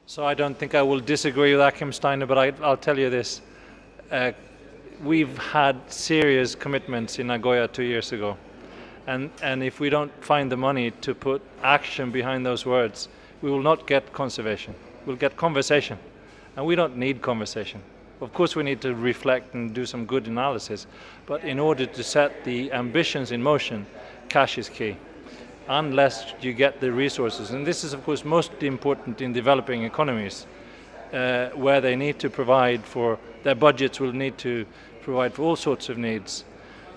So I don't think I will disagree with Achim Steiner, but I'll tell you this. We've had serious commitments in Nagoya 2 years ago. And if we don't find the money to put action behind those words, we will not get conservation. We'll get conversation. And we don't need conversation. Of course we need to reflect and do some good analysis, but in order to set the ambitions in motion, cash is key. Unless you get the resources, and this is of course most important in developing economies, where they need to provide for, their budgets will need to provide for all sorts of needs.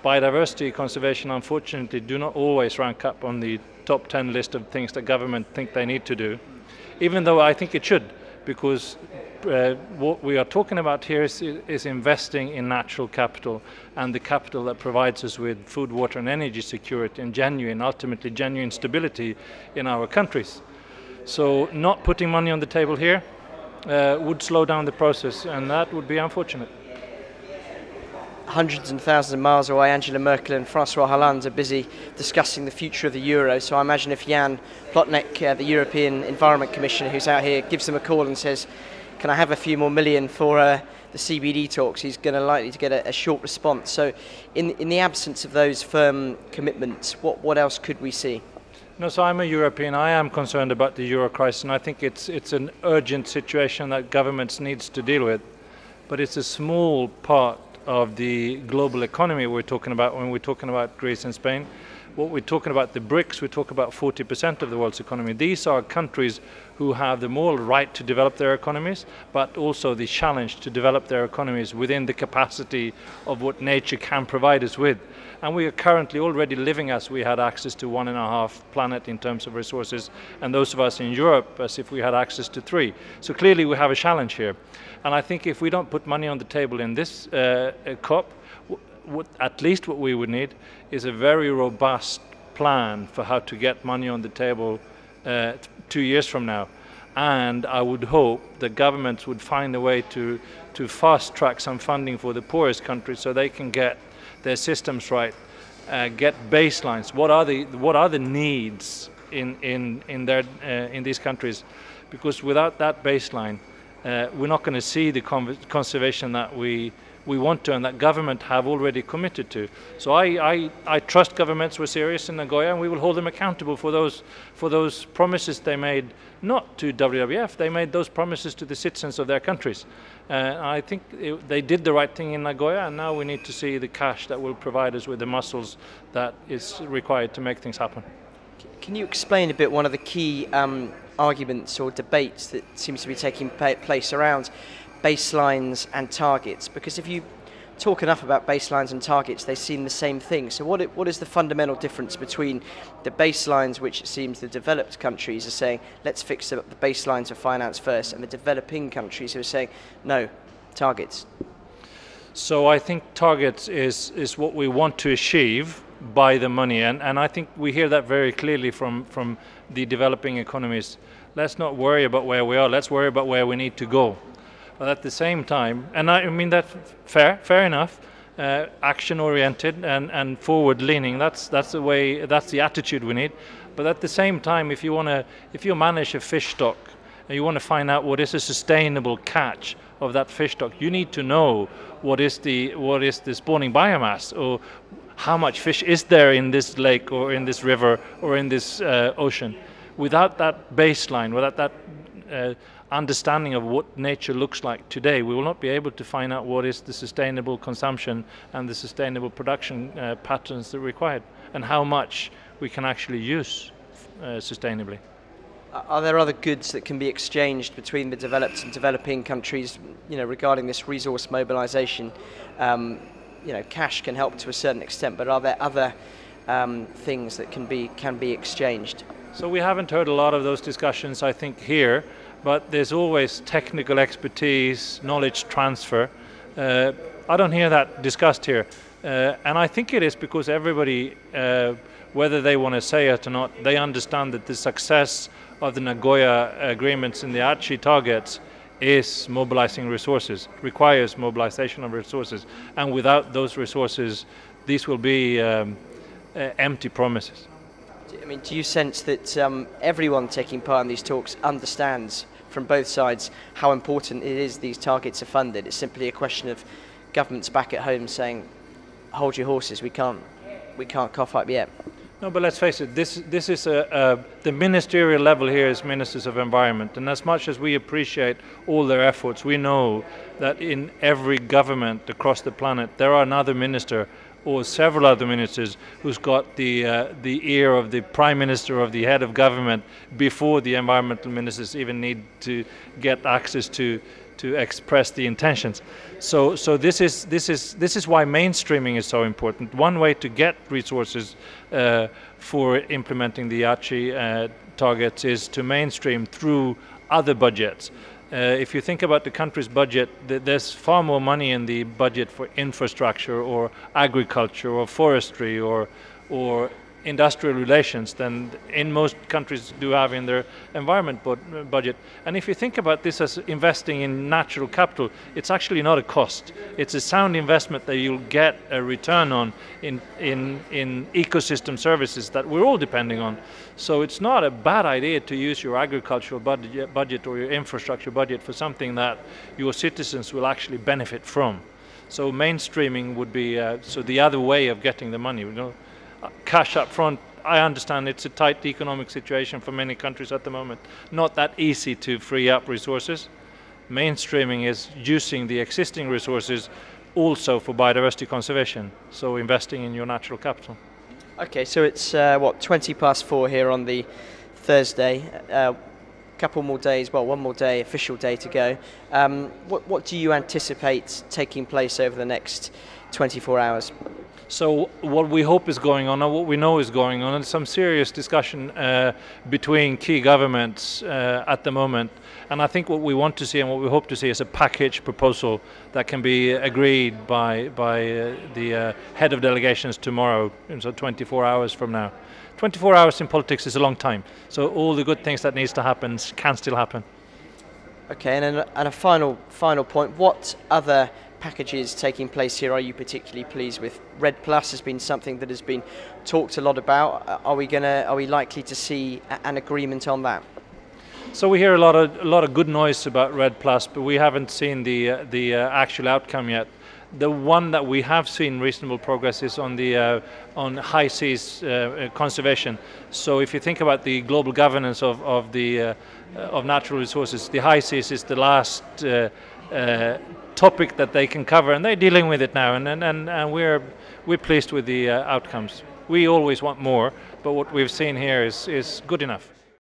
Biodiversity conservation unfortunately do not always rank up on the top 10 list of things that government think they need to do, even though I think it should, because what we are talking about here is investing in natural capital, and the capital that provides us with food, water and energy security and ultimately genuine stability in our countries. So not putting money on the table here would slow down the process, and that would be unfortunate. Hundreds and thousands of miles away, Angela Merkel and François Hollande are busy discussing the future of the euro. So I imagine if Jan Plotnik, the European Environment Commissioner who's out here, gives them a call and says, can I have a few more million for the CBD talks, he's going to likely to get a short response. So in the absence of those firm commitments, what else could we see? No, so I'm a European. I am concerned about the euro crisis, and I think it's an urgent situation that governments needs to deal with. But it's a small part of the global economy we're talking about when we're talking about Greece and Spain. What we're talking about, the BRICS, we talk about 40% of the world's economy. These are countries who have the moral right to develop their economies, but also the challenge to develop their economies within the capacity of what nature can provide us with. And we are currently already living as we had access to 1.5 planet in terms of resources, and those of us in Europe as if we had access to 3. So clearly we have a challenge here. And I think if we don't put money on the table in this COP, at least what we would need is a very robust plan for how to get money on the table 2 years from now. And I would hope that governments would find a way to fast track some funding for the poorest countries so they can get their systems right, get baselines. What are the needs in these countries? Because without that baseline, we're not going to see the conservation that we want to, and that government have already committed to. So I trust governments were serious in Nagoya, and we will hold them accountable for those promises they made, not to WWF, they made those promises to the citizens of their countries. I think they did the right thing in Nagoya, and now we need to see the cash that will provide us with the muscles that is required to make things happen. Can you explain a bit one of the key arguments or debates that seems to be taking place around baselines and targets? Because if you talk enough about baselines and targets, they seem the same thing. So what is the fundamental difference between the baselines, which it seems the developed countries are saying, let's fix the baselines of finance first, and the developing countries who are saying, no, targets? So I think targets is what we want to achieve by the money, and I think we hear that very clearly from the developing economies. Let's not worry about where we are, let's worry about where we need to go. But at the same time, and I mean that fair enough, action-oriented and forward-leaning. That's the way. That's the attitude we need. But at the same time, if you manage a fish stock and you want to find out what is a sustainable catch of that fish stock, you need to know what is the spawning biomass, or how much fish is there in this lake or in this river or in this ocean. Without that baseline, without that understanding of what nature looks like today, we will not be able to find out what is the sustainable consumption and the sustainable production patterns that are required, and how much we can actually use sustainably. Are there other goods that can be exchanged between the developed and developing countries, regarding this resource mobilization? Cash can help to a certain extent, but are there other things that can be exchanged? So we haven't heard a lot of those discussions, I think, here. But there's always technical expertise, knowledge transfer. I don't hear that discussed here. And I think it is because everybody, whether they want to say it or not, they understand that the success of the Nagoya agreements and the Aichi targets is mobilizing resources, requires mobilization of resources. And without those resources, these will be empty promises. I mean, do you sense that everyone taking part in these talks understands from both sides how important it is these targets are funded. It's simply a question of governments back at home saying, hold your horses, we can't cough up yet. No, but let's face it, this is the ministerial level here is ministers of environment, and as much as we appreciate all their efforts, we know that in every government across the planet there are another minister or several other ministers who's got the ear of the prime minister, of the head of government, before the environmental ministers even need to get access to express the intentions. So this is why mainstreaming is so important. One way to get resources for implementing the Aichi targets is to mainstream through other budgets. If you think about the country's budget, there's far more money in the budget for infrastructure or agriculture or forestry or industrial relations than in most countries do have in their environment budget. And if you think about this as investing in natural capital, it's actually not a cost. It's a sound investment that you'll get a return on in ecosystem services that we're all depending on. So it's not a bad idea to use your agricultural budget or your infrastructure budget for something that your citizens will actually benefit from. So mainstreaming would be so the other way of getting the money. Cash up front, I understand it's a tight economic situation for many countries at the moment. Not that easy to free up resources. Mainstreaming is using the existing resources also for biodiversity conservation, so investing in your natural capital. Okay, so it's 4:20 here on the Thursday. Couple more days, well, one more day, official day to go. What do you anticipate taking place over the next 24 hours? So what we hope is going on, and what we know is going on, is some serious discussion between key governments at the moment. And I think what we want to see and what we hope to see is a package proposal that can be agreed by the head of delegations tomorrow, so 24 hours from now. 24 hours in politics is a long time, so all the good things that needs to happen can still happen. Okay, and a final point, what other packages taking place here are you particularly pleased with? REDD+ has been something that has been talked a lot about. Are we likely to see an agreement on that? So we hear a lot of good noise about REDD+, but we haven't seen the actual outcome yet. The one that we have seen reasonable progress is on the on high seas conservation. So if you think about the global governance of natural resources, the high seas is the last topic that they can cover, and they're dealing with it now, and we're pleased with the outcomes. We always want more, but what we've seen here is good enough.